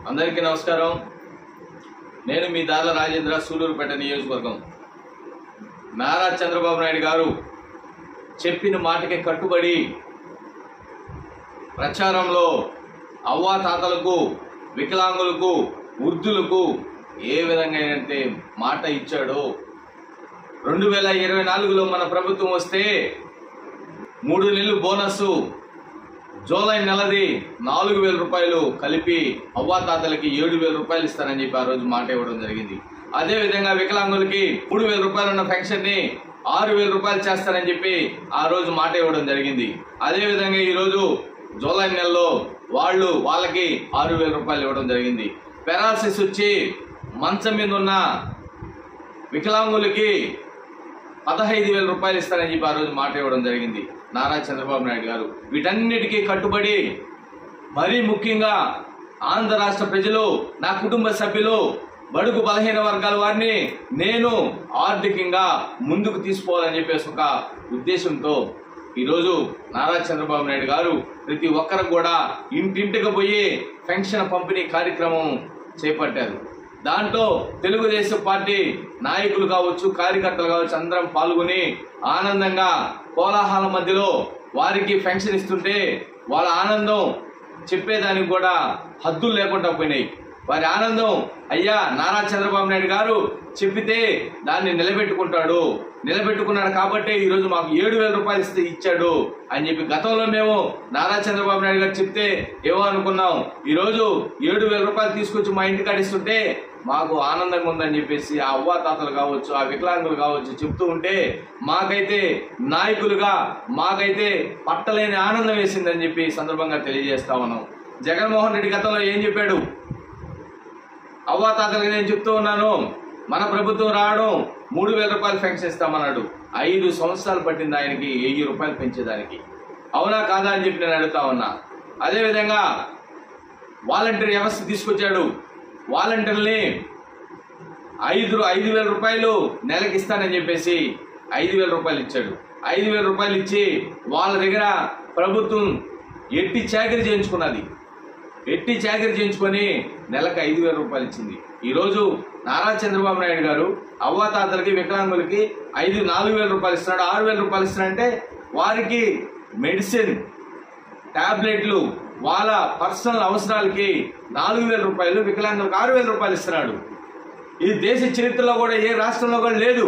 అందరికీ నమస్కారం। నేను మీ దార్ల రాజేంద్ర, సూలూరుపేట నియోజకవర్గం। నారా చంద్రబాబు నాయుడు గారు చెప్పిన మాటకి కట్టుబడి ప్రచారంలో అవ్వాతాతలకు, వికలాంగులకు, వృద్ధులకు ఏ విధంగా అయితే మాట ఇచ్చాడో 2024లో మన ప్రభుత్వం వస్తే 3 నెలలు బోనస్, జూలై నెలది 4000 రూపాయలు కలిపి అవ్వాతాతలకి 7000 రూపాయలు ఇస్తానని చెప్పి ఆ రోజు మాట ఇవ్వడం జరిగింది। అదే విధంగా వికలాంగులకి 3000 రూపాయలు ఉన్న పెన్షన్ ని 6000 రూపాయలు చేస్తానని చెప్పి ఆ రోజు మాట ఇవ్వడం జరిగింది। అదే విధంగా ఈ రోజు జూలై నెలలో వాళ్ళకి 6000 రూపాయలు ఇవ్వడం జరిగింది। పెరాలసిస్ వచ్చి మంచం మీద ఉన్న వికలాంగులకి 15000 రూపాయలు ఇస్తారని చెప్పి ఆ రోజు మాట ఇవ్వడం జరిగింది నారా చంద్రబాబు నాయుడు గారు। వీటన్నిటికీ కట్టుబడి మరీ ముఖ్యంగా ఆంధ్ర రాష్ట్ర ప్రజలు, నా కుటుంబ సభ్యులు, బడుగు బలహీన వర్గాల వారిని నేను ఆర్థికంగా ముందుకు తీసుకోవాలని చెప్పేసి ఒక ఉద్దేశంతో ఈరోజు నారా చంద్రబాబు నాయుడు గారు ప్రతి ఒక్కరు కూడా ఇంటింటికి పోయి పెన్షన్ పంపిణీ కార్యక్రమం చేపట్టారు। దాంట్లో తెలుగుదేశం పార్టీ నాయకులు కావచ్చు, కార్యకర్తలు కావచ్చు, అందరం పాల్గొని ఆనందంగా కోలాహల మధ్యలో వారికి పెన్షన్ ఇస్తుంటే వాళ్ళ ఆనందం చెప్పేదానికి కూడా హద్దులు లేకుండా పోయినాయి। వారి ఆనందం, అయ్యా నారా చంద్రబాబు నాయుడు గారు చెప్పితే దాన్ని నిలబెట్టుకున్నాడు కాబట్టి ఈరోజు మాకు 7000 రూపాయలు ఇచ్చాడు అని చెప్పి గతంలో మేము నారా చంద్రబాబు నాయుడు గారు చెప్తే ఏవో అనుకున్నాం। ఈరోజు 7000 రూపాయలు తీసుకొచ్చి మా ఇంటికాడ ఇస్తుంటే మాకు ఆనందంగా ఉందని చెప్పేసి ఆ అవ్వాతాతలు కావచ్చు, ఆ వికలాంగులు కావచ్చు చెప్తూ ఉంటే మాకైతే నాయకులుగా మాకైతే పట్టలేని ఆనందం వేసిందని చెప్పి సందర్భంగా తెలియజేస్తా ఉన్నాం। జగన్మోహన్ రెడ్డి గతంలో ఏం చెప్పాడు? అవ్వాతాతలకు నేను చెప్తూ ఉన్నాను, మన ప్రభుత్వం రావడం 3000 రూపాయలు పెన్షన్ ఇస్తామన్నాడు। 5 సంవత్సరాలు పట్టింది ఆయనకి 1000 రూపాయలు పెంచేదానికి। అవునా కాదా అని చెప్పి నేను అడుగుతా ఉన్నా। అదేవిధంగా వాలంటీర్ వ్యవస్థ తీసుకొచ్చాడు। వాలంటీర్ని 5000 రూపాయలు నెలకి ఇస్తానని చెప్పేసి 5000 రూపాయలు ఇచ్చాడు। 5000 రూపాయలు ఇచ్చి వాళ్ళ దగ్గర ప్రభుత్వం ఎట్టి చాకరీ చేయించుకొని నెలకు 5000 రూపాయలు ఇచ్చింది। ఈరోజు నారా చంద్రబాబు నాయుడు గారు అవ్వాతాతలకి, వికలాంగులకి 4000 రూపాయలు ఇస్తున్నాడు, 6000 రూపాయలు ఇస్తున్నాడంటే వారికి మెడిసిన్, టాబ్లెట్లు, వాళ్ళ పర్సనల్ అవసరాలకి 4000 రూపాయలు, వికలాంగులకు 6000 రూపాయలు ఇస్తున్నాడు। ఇది దేశ చరిత్రలో కూడా ఏ రాష్ట్రంలో కూడా లేదు।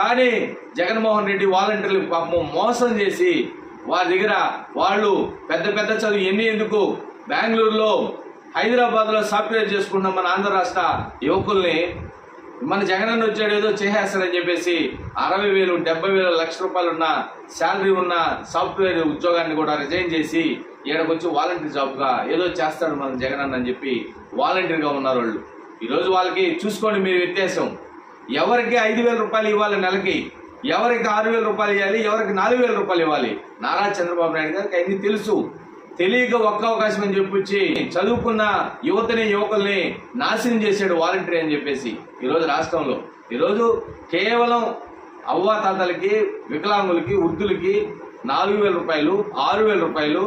కానీ జగన్మోహన్ రెడ్డి వాలంటీర్లు పాపం మోసం చేసి వారి దగ్గర వాళ్ళు పెద్ద చదువు ఎందుకు బెంగళూరులో, హైదరాబాద్లో సాఫ్ట్వేర్ చేసుకుంటున్న మన ఆంధ్ర రాష్ట్ర యువకుల్ని మన జగనన్న వచ్చాడు ఏదో చేసేస్తారని చెప్పేసి 60,000, 70,000, లక్ష రూపాయలు ఉన్న శాలరీ ఉన్న సాఫ్ట్వేర్ ఉద్యోగాన్ని కూడా రిజైన్ చేసి ఈడకు వచ్చి వాలంటీర్ జాబ్గా ఏదో చేస్తాడు మన జగనన్న అని చెప్పి వాలంటీర్గా ఉన్నారు వాళ్ళు। ఈరోజు వాళ్ళకి చూసుకోండి మీరు వ్యత్యాసం। ఎవరికి 5000 రూపాయలు ఇవ్వాలి నెలకి, ఎవరికి 6000 రూపాయలు ఇవ్వాలి, ఎవరికి 4000 రూపాయలు ఇవ్వాలి? నారా చంద్రబాబు నాయుడు గారికి అన్ని తెలుసు। తెలియక ఒక్క అవకాశం అని చెప్పొచ్చి చదువుకున్న యువకుల్ని నాశనం చేశాడు వాలంటీర్ అని చెప్పేసి ఈరోజు రాష్ట్రంలో। ఈరోజు కేవలం అవ్వాతాతలకి, వికలాంగులకి, వృద్ధులకి 4000 రూపాయలు, 6000 రూపాయలు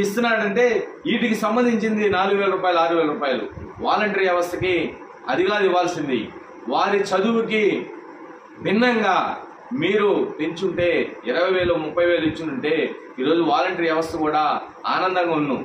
ఇస్తున్నాడంటే వీటికి సంబంధించింది 4000 రూపాయలు, 6000 రూపాయలు వాలంటీర్ వ్యవస్థకి అది కాదు ఇవ్వాల్సింది। వారి చదువుకి భిన్నంగా మీరు పెంచుంటే 20,000, 30,000 ఇచ్చుంటే ఈరోజు వాలంటీర్ వ్యవస్థ కూడా ఆనందంగా ఉన్నాం।